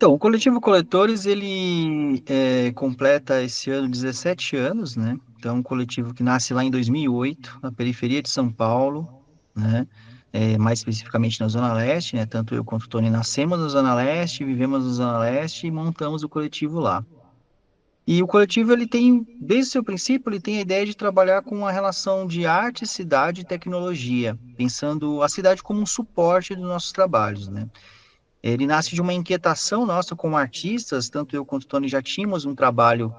Então, o Coletivo Coletores, ele completa esse ano 17 anos, né? Então, é um coletivo que nasce lá em 2008, na periferia de São Paulo, né? Mais especificamente na Zona Leste, né? Tanto eu quanto o Tony nascemos na Zona Leste, vivemos na Zona Leste e montamos o coletivo lá. E o coletivo, ele tem, desde o seu princípio, ele tem a ideia de trabalhar com a relação de arte, cidade e tecnologia, pensando a cidade como um suporte dos nossos trabalhos, né? Ele nasce de uma inquietação nossa como artistas, tanto eu quanto o Tony já tínhamos um trabalho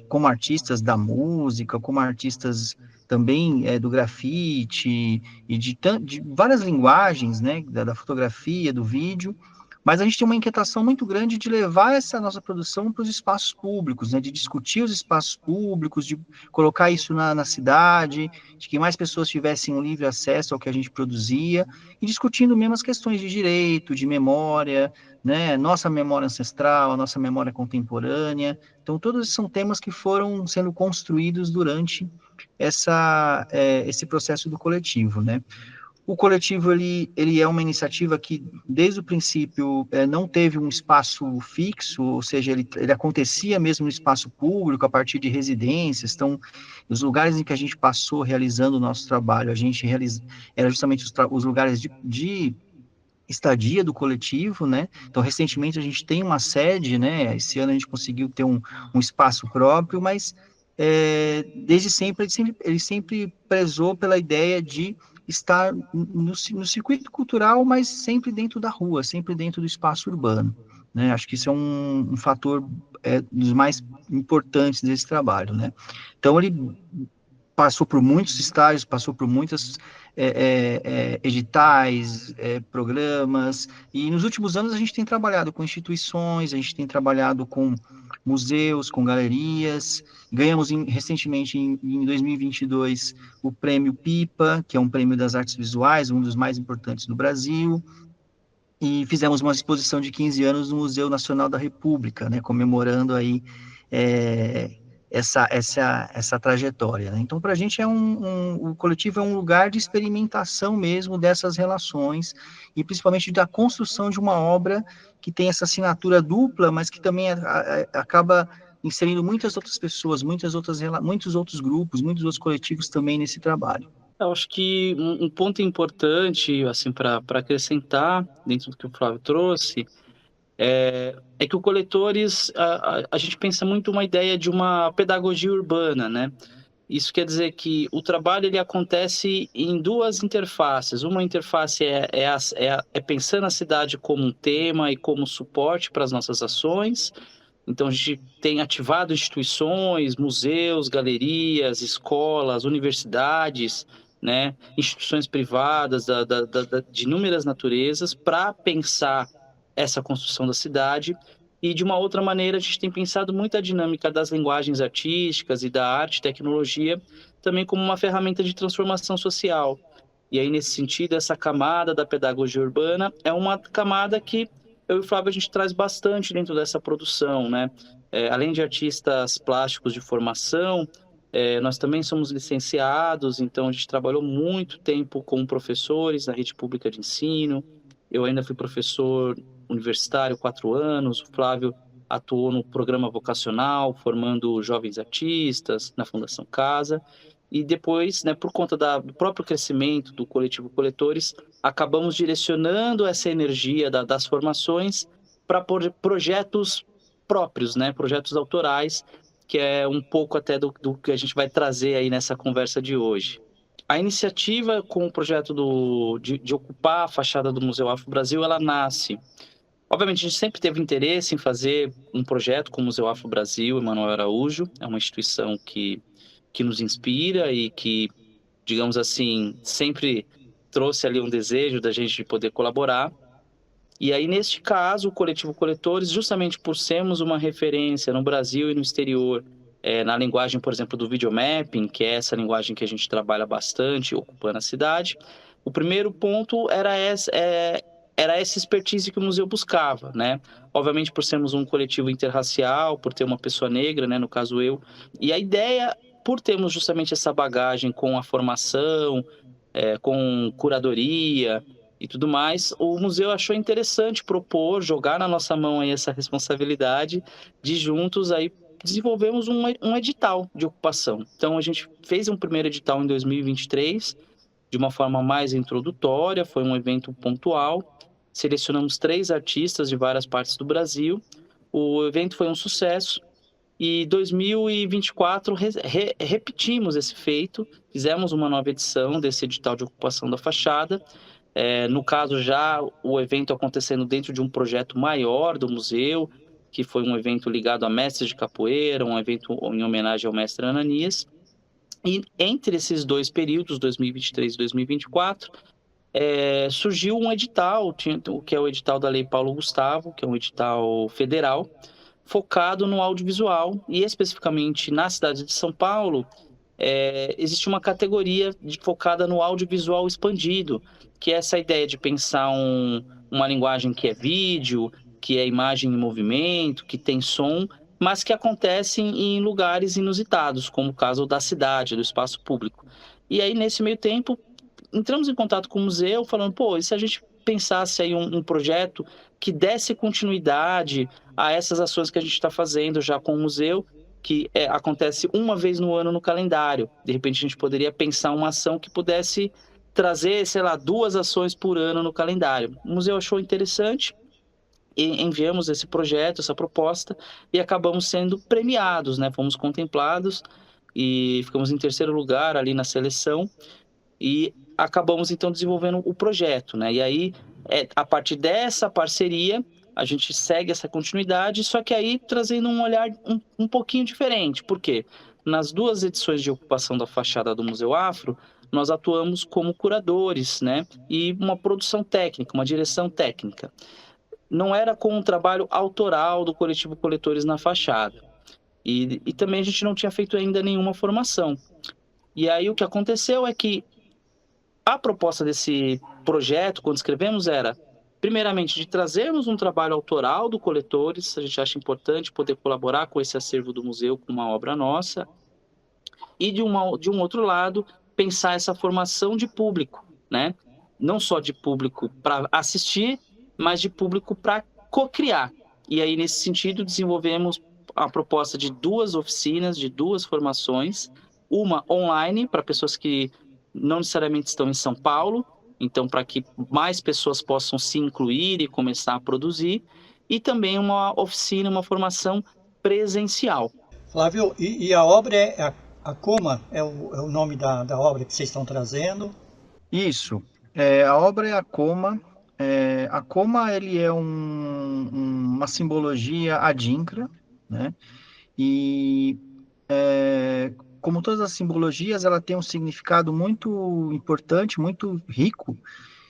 como artistas da música, como artistas também do grafite e de várias linguagens, né, da fotografia, do vídeo, mas a gente tem uma inquietação muito grande de levar essa nossa produção para os espaços públicos, né, de discutir os espaços públicos, de colocar isso na cidade, de que mais pessoas tivessem um livre acesso ao que a gente produzia, e discutindo mesmo as questões de direito, de memória, né, nossa memória ancestral, nossa memória contemporânea. Então, todos esses são temas que foram sendo construídos durante esse processo do coletivo, né? O coletivo ele é uma iniciativa que, desde o princípio, não teve um espaço fixo, ou seja, ele acontecia mesmo no espaço público, a partir de residências. Então, os lugares em que a gente passou realizando o nosso trabalho, era justamente os lugares de estadia do coletivo, né? Então, recentemente a gente tem uma sede, né? Esse ano a gente conseguiu ter um espaço próprio, mas desde sempre ele sempre prezou pela ideia de estar no circuito cultural, mas sempre dentro da rua, sempre dentro do espaço urbano, né? Acho que isso é um fator dos mais importantes desse trabalho, né? Então, ele passou por muitos estágios, passou por muitas editais, programas, e nos últimos anos a gente tem trabalhado com instituições, a gente tem trabalhado com museus, com galerias, ganhamos recentemente, em 2022, o prêmio PIPA, que é um prêmio das artes visuais, um dos mais importantes do Brasil, e fizemos uma exposição de 15 anos no Museu Nacional da República, né, comemorando aí é, essa trajetória, né? Então, para a gente o coletivo é um lugar de experimentação mesmo dessas relações e principalmente da construção de uma obra que tem essa assinatura dupla, mas que também acaba inserindo muitas outras pessoas, muitos outros grupos, muitos outros coletivos também nesse trabalho. Eu acho que um ponto importante, assim, para acrescentar dentro do que o Flávio trouxe, é que o Coletores, a gente pensa muito uma ideia de uma pedagogia urbana, né? Isso quer dizer que o trabalho ele acontece em duas interfaces. Uma interface é pensando a cidade como um tema e como suporte para as nossas ações. Então, a gente tem ativado instituições, museus, galerias, escolas, universidades, né, instituições privadas de inúmeras naturezas para pensar essa construção da cidade. E, de uma outra maneira, a gente tem pensado muito a dinâmica das linguagens artísticas e da arte e tecnologia também como uma ferramenta de transformação social. E aí, nesse sentido, essa camada da pedagogia urbana é uma camada que eu e o Flávio a gente traz bastante dentro dessa produção, né? Além de artistas plásticos de formação, nós também somos licenciados, então a gente trabalhou muito tempo com professores na rede pública de ensino. Eu ainda fui professor universitário 4 anos, o Flávio atuou no programa vocacional, formando jovens artistas na Fundação Casa. E depois, né, por conta do próprio crescimento do coletivo Coletores, acabamos direcionando essa energia das formações para projetos próprios, né, projetos autorais, que é um pouco até do que a gente vai trazer aí nessa conversa de hoje. A iniciativa com o projeto de ocupar a fachada do Museu Afro Brasil, ela nasce. Obviamente, a gente sempre teve interesse em fazer um projeto com o Museu Afro Brasil, Emanuel Araújo, é uma instituição que nos inspira e que, digamos assim, sempre trouxe ali um desejo da gente de poder colaborar. E aí, neste caso, o Coletivo Coletores, justamente por sermos uma referência no Brasil e no exterior, na linguagem, por exemplo, do videomapping, que é essa linguagem que a gente trabalha bastante, ocupando a cidade, o primeiro ponto era essa expertise que o museu buscava, né? Obviamente, por sermos um coletivo interracial, por ter uma pessoa negra, né, no caso eu, e a ideia, por termos justamente essa bagagem com a formação, com curadoria e tudo mais, o museu achou interessante propor, jogar na nossa mão aí essa responsabilidade de juntos aí desenvolvermos um edital de ocupação. Então a gente fez um primeiro edital em 2023, de uma forma mais introdutória, foi um evento pontual. Selecionamos 3 artistas de várias partes do Brasil. O evento foi um sucesso e 2024 repetimos esse feito, fizemos uma nova edição desse edital de ocupação da fachada. No caso, já o evento acontecendo dentro de um projeto maior do museu, que foi um evento ligado a mestres de capoeira, um evento em homenagem ao mestre Ananias. E entre esses 2 períodos, 2023 e 2024, surgiu um edital, que é o edital da Lei Paulo Gustavo, que é um edital federal, focado no audiovisual, e especificamente na cidade de São Paulo, existe uma categoria focada no audiovisual expandido, que é essa ideia de pensar uma linguagem que é vídeo, que é imagem em movimento, que tem som, mas que acontece em lugares inusitados, como o caso da cidade, do espaço público. E aí, nesse meio tempo, entramos em contato com o museu, falando, pô, e se a gente pensasse aí um projeto que desse continuidade a essas ações que a gente está fazendo já com o museu, que acontece uma vez no ano no calendário. De repente, a gente poderia pensar uma ação que pudesse trazer, sei lá, 2 ações por ano no calendário. O museu achou interessante e enviamos esse projeto, essa proposta, e acabamos sendo premiados, né? Fomos contemplados e ficamos em terceiro lugar ali na seleção e acabamos, então, desenvolvendo o projeto, né? E aí, a partir dessa parceria, a gente segue essa continuidade, só que aí trazendo um olhar um pouquinho diferente. Por quê? Nas 2 edições de ocupação da fachada do Museu Afro, nós atuamos como curadores, né? E uma produção técnica, uma direção técnica. Não era com um trabalho autoral do coletivo Coletores na Fachada. E também a gente não tinha feito ainda nenhuma formação. E aí o que aconteceu é que a proposta desse projeto, quando escrevemos, era, primeiramente, de trazermos um trabalho autoral do Coletores, a gente acha importante poder colaborar com esse acervo do museu, com uma obra nossa, e de um outro lado, pensar essa formação de público, né? Não só de público para assistir, mas de público para co-criar. E aí, nesse sentido, desenvolvemos a proposta de 2 oficinas, de 2 formações, uma online, para pessoas que não necessariamente estão em São Paulo, então para que mais pessoas possam se incluir e começar a produzir, e também uma oficina, uma formação presencial. Flávio, e a obra a Coma, é o nome da obra que vocês estão trazendo? Isso. A obra é a Coma. A Coma, ele é uma simbologia adinkra, né? E como todas as simbologias, ela tem um significado muito importante, muito rico.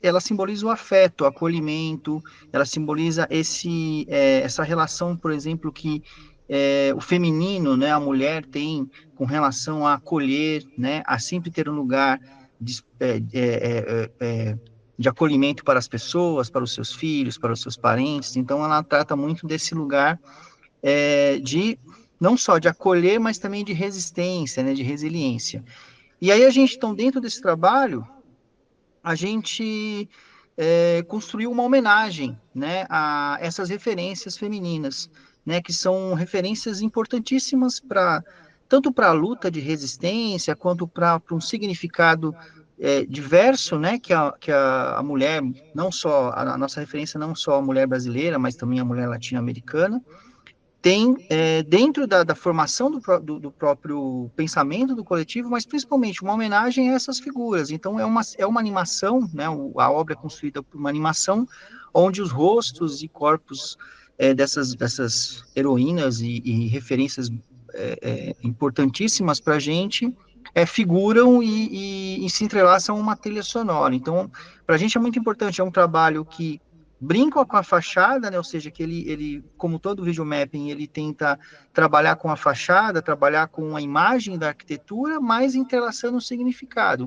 Ela simboliza o afeto, o acolhimento, ela simboliza essa relação, por exemplo, que o feminino, né, a mulher tem com relação a acolher, né, a sempre ter um lugar de acolhimento para as pessoas, para os seus filhos, para os seus parentes. Então, ela trata muito desse lugar de não só de acolher, mas também de resistência, né, de resiliência. E aí a gente, então, dentro desse trabalho, a gente construiu uma homenagem, né, a essas referências femininas, né, que são referências importantíssimas tanto para a luta de resistência, quanto para um significado diverso, né, que a mulher, não só, a nossa referência não só a mulher brasileira, mas também a mulher latino-americana, tem dentro da formação do próprio pensamento do coletivo, mas principalmente uma homenagem a essas figuras. Então, é uma animação, né, a obra é construída por uma animação, onde os rostos e corpos dessas heroínas e referências importantíssimas para a gente figuram e se entrelaçam uma trilha sonora. Então, para a gente é muito importante, é um trabalho que brinca com a fachada, né? Ou seja, que ele, como todo videomapping, ele tenta trabalhar com a fachada, trabalhar com a imagem da arquitetura, mas entrelaçando um significado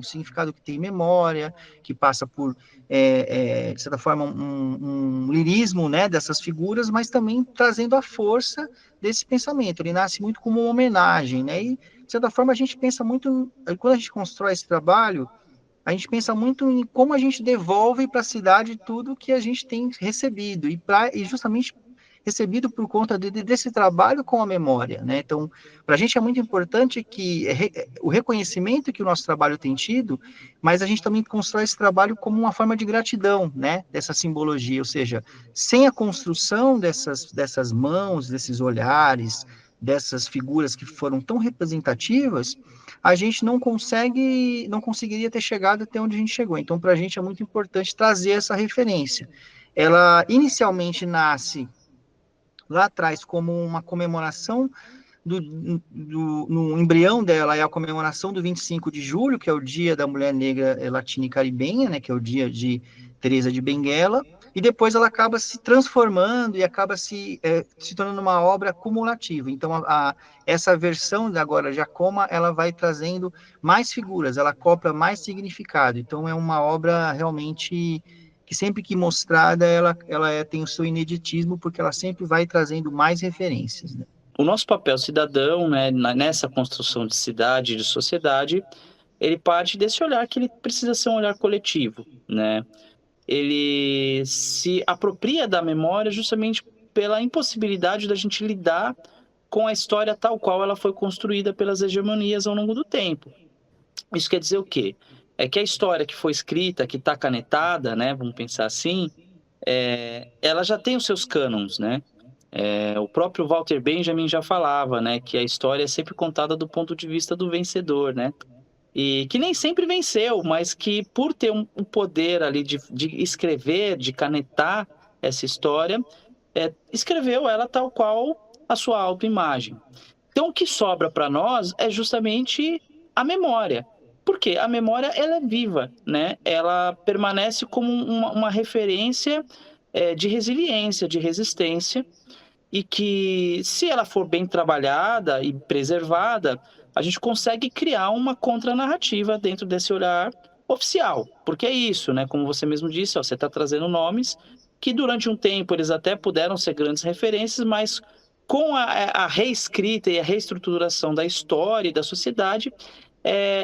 que tem memória, que passa por, de certa forma, um lirismo, né, dessas figuras, mas também trazendo a força desse pensamento. Ele nasce muito como uma homenagem, né? E, de certa forma, a gente pensa muito, quando a gente constrói esse trabalho, a gente pensa muito em como a gente devolve para a cidade tudo que a gente tem recebido, e justamente recebido por conta desse trabalho com a memória, né? Então, para a gente é muito importante que o reconhecimento que o nosso trabalho tem tido, mas a gente também constrói esse trabalho como uma forma de gratidão, né? Dessa simbologia, ou seja, sem a construção dessas mãos, desses olhares, dessas figuras que foram tão representativas, a gente não conseguiria ter chegado até onde a gente chegou. Então, para a gente é muito importante trazer essa referência. Ela inicialmente nasce lá atrás como uma comemoração no embrião dela é a comemoração do 25 de julho, que é o Dia da Mulher Negra Latina e Caribenha, né, que é o dia de Teresa de Benguela, e depois ela acaba se transformando e acaba se tornando uma obra cumulativa. Então, essa versão agora de Acoma, ela vai trazendo mais figuras, ela copia mais significado. Então, é uma obra realmente que sempre que mostrada, ela tem o seu ineditismo, porque ela sempre vai trazendo mais referências, né? O nosso papel cidadão, né, nessa construção de cidade e de sociedade, ele parte desse olhar que ele precisa ser um olhar coletivo, né? Ele se apropria da memória justamente pela impossibilidade da gente lidar com a história tal qual ela foi construída pelas hegemonias ao longo do tempo. Isso quer dizer o quê? É que a história que foi escrita, que está canetada, né, vamos pensar assim, ela já tem os seus cânons, né? O próprio Walter Benjamin já falava, né, que a história é sempre contada do ponto de vista do vencedor, né? E que nem sempre venceu, mas que por ter um poder ali de escrever, de canetar essa história, escreveu ela tal qual a sua autoimagem. Então, o que sobra para nós é justamente a memória. Porque a memória ela é viva, né? Ela permanece como uma referência de resiliência, de resistência, e que, se ela for bem trabalhada e preservada, a gente consegue criar uma contranarrativa dentro desse olhar oficial. Porque é isso, né? Como você mesmo disse, ó, você está trazendo nomes que durante um tempo eles até puderam ser grandes referências, mas com a reescrita e a reestruturação da história e da sociedade,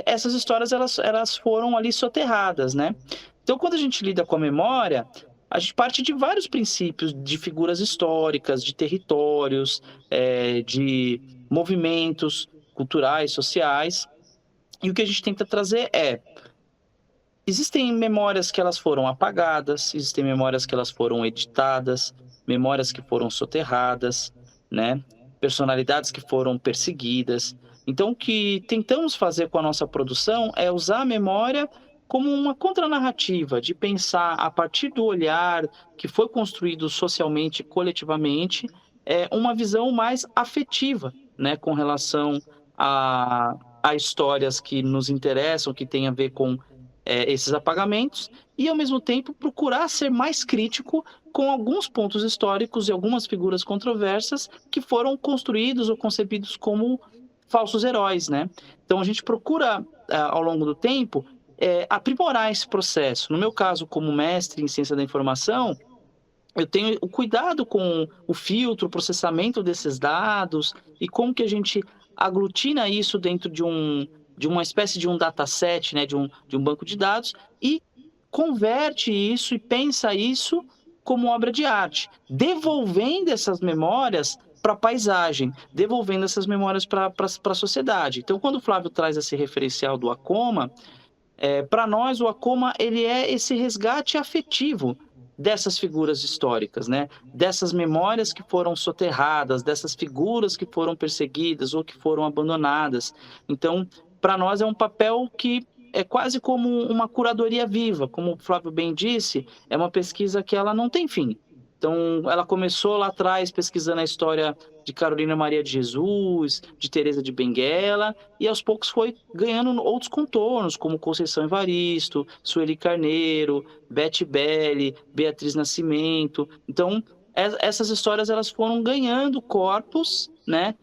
essas histórias elas foram ali soterradas, né? Então, quando a gente lida com a memória, a gente parte de vários princípios, de figuras históricas, de territórios, de movimentos culturais, sociais, e o que a gente tenta trazer existem memórias que elas foram apagadas, existem memórias que elas foram editadas, memórias que foram soterradas, né? Personalidades que foram perseguidas. Então, o que tentamos fazer com a nossa produção é usar a memória como uma contranarrativa, de pensar a partir do olhar que foi construído socialmente, coletivamente, uma visão mais afetiva, né, com relação a histórias que nos interessam, que têm a ver com esses apagamentos, e ao mesmo tempo procurar ser mais crítico com alguns pontos históricos e algumas figuras controversas que foram construídos ou concebidos como falsos heróis, né? Então a gente procura, ao longo do tempo, aprimorar esse processo. No meu caso, como mestre em ciência da informação, eu tenho o cuidado com o filtro, o processamento desses dados e como que a gente aglutina isso dentro de uma espécie de um dataset, né, de um banco de dados, e converte isso e pensa isso como obra de arte, devolvendo essas memórias para a paisagem, devolvendo essas memórias para a sociedade. Então, quando o Flávio traz esse referencial do Acoma, para nós o Acoma ele é esse resgate afetivo dessas figuras históricas, né? Dessas memórias que foram soterradas, dessas figuras que foram perseguidas ou que foram abandonadas. Então, para nós é um papel que é quase como uma curadoria viva, como o Flávio bem disse, é uma pesquisa que ela não tem fim. Então, ela começou lá atrás pesquisando a história de Carolina Maria de Jesus, de Teresa de Benguela, e aos poucos foi ganhando outros contornos, como Conceição Evaristo, Sueli Carneiro, Beth Belli, Beatriz Nascimento. Então, essas histórias elas foram ganhando corpos, né?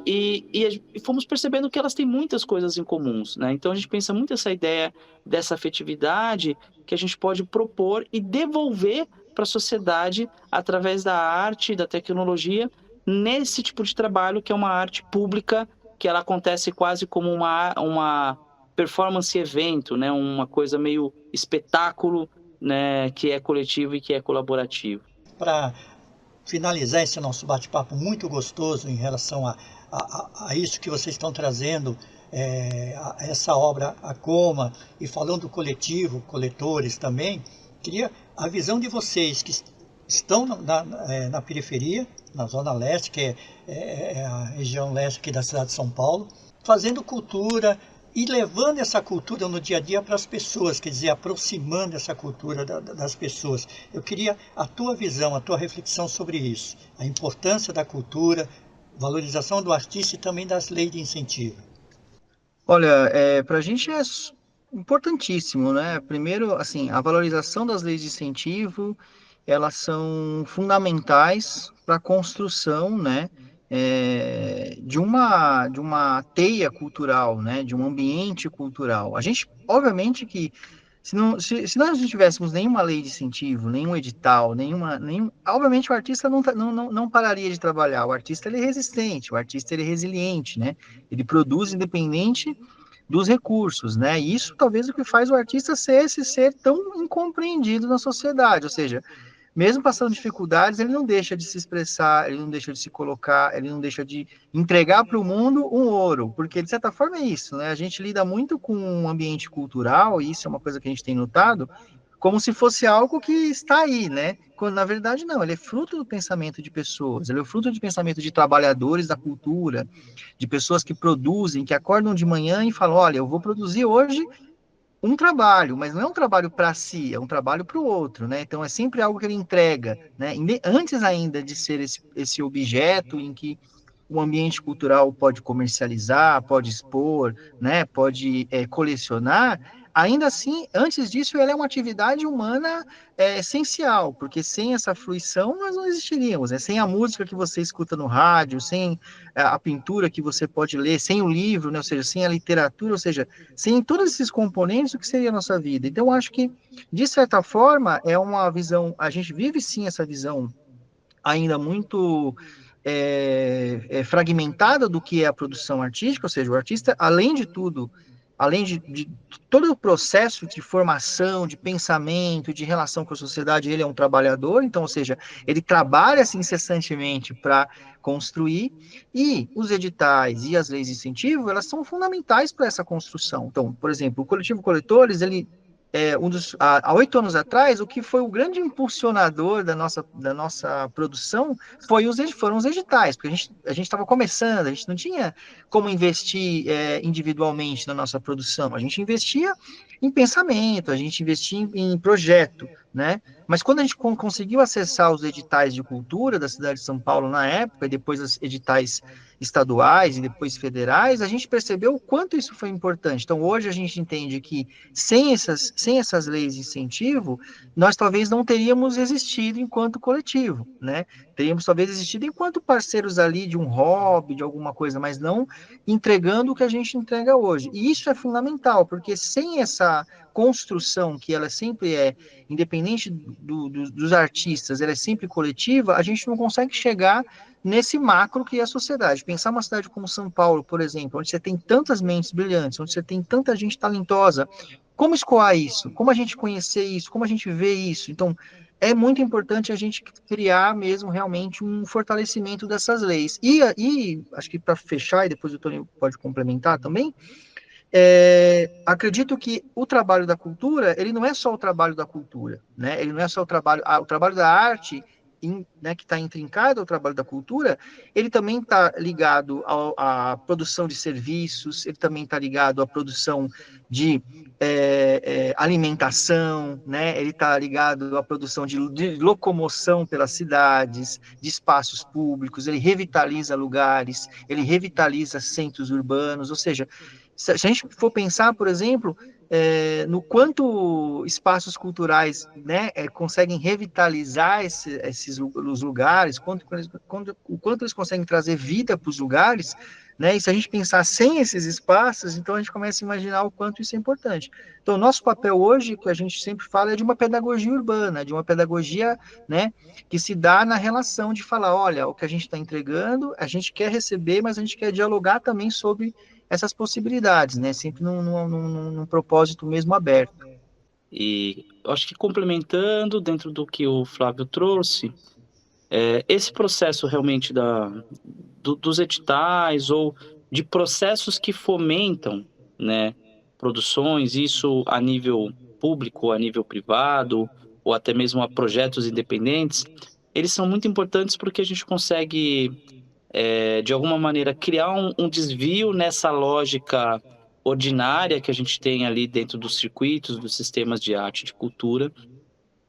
E fomos percebendo que elas têm muitas coisas em comuns, né? Então, a gente pensa muito essa ideia dessa afetividade que a gente pode propor e devolver para a sociedade através da arte, da tecnologia, nesse tipo de trabalho que é uma arte pública, que ela acontece quase como uma performance evento, né? Uma coisa meio espetáculo, né? Que é coletivo e que é colaborativo. Para finalizar esse nosso bate-papo muito gostoso em relação a isso que vocês estão trazendo, a essa obra, a Coma, e falando do coletivo, coletores também, queria a visão de vocês que estão na periferia, na Zona Leste, que é a região leste aqui da cidade de São Paulo, fazendo cultura e levando essa cultura no dia a dia para as pessoas, quer dizer, aproximando essa cultura das pessoas. Eu queria a tua visão, a tua reflexão sobre isso, a importância da cultura, valorização do artista e também das leis de incentivo. Olha, para a gente é importantíssimo, né? Primeiro, assim, a valorização das leis de incentivo, elas são fundamentais para a construção, né, de uma teia cultural, né, de um ambiente cultural. A gente, obviamente que se nós não tivéssemos nenhuma lei de incentivo, nenhum edital, obviamente o artista não pararia de trabalhar. O artista ele é resistente, o artista ele é resiliente, né? Ele produz independente dos recursos, né? E isso talvez o que faz o artista ser esse ser tão incompreendido na sociedade, ou seja, mesmo passando dificuldades, ele não deixa de se expressar, ele não deixa de se colocar, ele não deixa de entregar para o mundo um ouro, porque de certa forma é isso, né? A gente lida muito com um ambiente cultural, e isso é uma coisa que a gente tem notado, como se fosse algo que está aí, né? Quando na verdade não, ele é fruto do pensamento de pessoas, ele é fruto do pensamento de trabalhadores da cultura, de pessoas que produzem, que acordam de manhã e falam, olha, eu vou produzir hoje um trabalho, mas não é um trabalho para si, é um trabalho para o outro, né? Então é sempre algo que ele entrega, né? Antes ainda de ser esse objeto em que o ambiente cultural pode comercializar, pode expor, né? Pode colecionar. Ainda assim, antes disso, ela é uma atividade humana essencial, porque sem essa fruição nós não existiríamos, né? Sem a música que você escuta no rádio, sem a pintura que você pode ler, sem o livro, né? Ou seja, sem a literatura, ou seja, sem todos esses componentes, o que seria a nossa vida? Então, eu acho que, de certa forma, é uma visão, a gente vive sim essa visão ainda muito fragmentada do que é a produção artística, ou seja, o artista, além de tudo, além de todo o processo de formação, de pensamento, de relação com a sociedade, ele é um trabalhador, então, ou seja, ele trabalha assim, incessantemente para construir, e os editais e as leis de incentivo, elas são fundamentais para essa construção. Então, por exemplo, o Coletivo Coletores, ele há 8 anos atrás, o que foi o grande impulsionador da nossa produção foram os editais, porque a gente estava começando, a gente não tinha como investir individualmente na nossa produção, a gente investia em pensamento, a gente investia em projeto, né? Mas quando a gente conseguiu acessar os editais de cultura da cidade de São Paulo na época, e depois os editais estaduais e depois federais, a gente percebeu o quanto isso foi importante. Então, hoje a gente entende que sem essas leis de incentivo, nós talvez não teríamos existido enquanto coletivo, né? Teríamos talvez existido enquanto parceiros ali de um hobby, de alguma coisa, mas não entregando o que a gente entrega hoje. E isso é fundamental, porque sem essa construção, que ela sempre independente dos artistas, ela é sempre coletiva, a gente não consegue chegar nesse macro que é a sociedade. Pensar uma cidade como São Paulo, por exemplo, onde você tem tantas mentes brilhantes, onde você tem tanta gente talentosa, como escoar isso? Como a gente conhecer isso? Como a gente vê isso? Então, é muito importante a gente criar mesmo realmente um fortalecimento dessas leis. E acho que para fechar, e depois o Tony pode complementar também, acredito que o trabalho da cultura, ele não é só o trabalho da cultura, né? Ele não é só o trabalho da arte, né, que está intrincado ao trabalho da cultura, ele também está ligado à produção de serviços, ele também está ligado à produção de alimentação, né? Ele está ligado à produção de locomoção pelas cidades, de espaços públicos, ele revitaliza lugares, ele revitaliza centros urbanos, ou seja, se a gente for pensar, por exemplo, no quanto espaços culturais, né, conseguem revitalizar os lugares, o quanto eles conseguem trazer vida para os lugares, né, e se a gente pensar sem esses espaços, então a gente começa a imaginar o quanto isso é importante. Então, nosso papel hoje, que a gente sempre fala, é de uma pedagogia urbana, de uma pedagogia, né, que se dá na relação de falar, olha, o que a gente está entregando, a gente quer receber, mas a gente quer dialogar também sobre essas possibilidades, né? Sempre num propósito mesmo aberto. E eu acho que complementando dentro do que o Flávio trouxe, esse processo realmente dos editais ou de processos que fomentam, né, produções, isso a nível público, a nível privado, ou até mesmo a projetos independentes, eles são muito importantes porque a gente consegue, de alguma maneira, criar um desvio nessa lógica ordinária que a gente tem ali dentro dos circuitos, dos sistemas de arte e de cultura.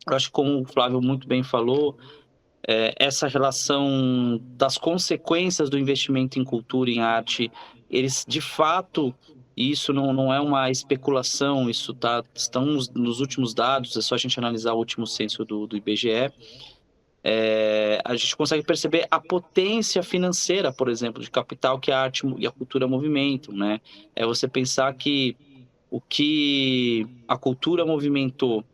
Eu acho que, como o Flávio muito bem falou, essa relação das consequências do investimento em cultura, em arte, eles de fato, e isso não é uma especulação, isso estão nos últimos dados, é só a gente analisar o último censo do IBGE, a gente consegue perceber a potência financeira, por exemplo, de capital que a arte e a cultura movimentam, né? É você pensar que o que a cultura movimentou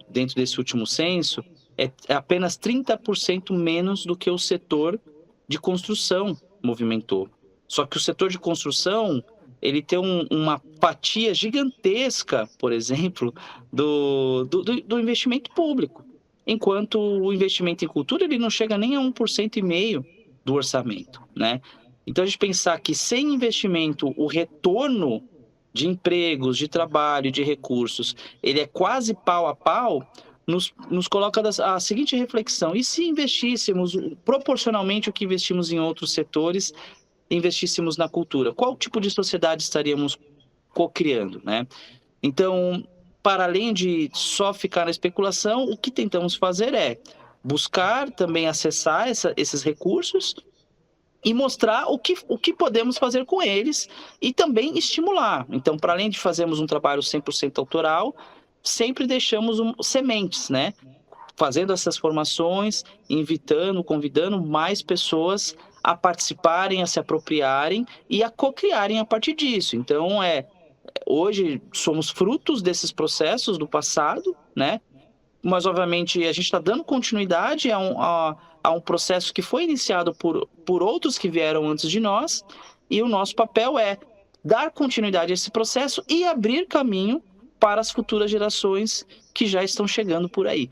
dentro desse último censo é apenas 30% menos do que o setor de construção movimentou. Só que o setor de construção, ele tem uma fatia gigantesca, por exemplo, do investimento público, enquanto o investimento em cultura ele não chega nem a 1,5% do orçamento, né? Então, a gente pensar que sem investimento, o retorno de empregos, de trabalho, de recursos, ele é quase pau a pau, nos coloca a seguinte reflexão: e se investíssemos proporcionalmente o que investimos em outros setores, investíssemos na cultura? Qual tipo de sociedade estaríamos co-criando, né? Então, para além de só ficar na especulação, o que tentamos fazer é buscar também acessar esses recursos e mostrar o que podemos fazer com eles e também estimular. Então, para além de fazermos um trabalho 100% autoral, sempre deixamos sementes, né? Fazendo essas formações, invitando, convidando mais pessoas a participarem, a se apropriarem e a co-criarem a partir disso. Então, hoje somos frutos desses processos do passado, né? Mas, obviamente, a gente está dando continuidade a um processo que foi iniciado por outros que vieram antes de nós, e o nosso papel é dar continuidade a esse processo e abrir caminho para as futuras gerações que já estão chegando por aí.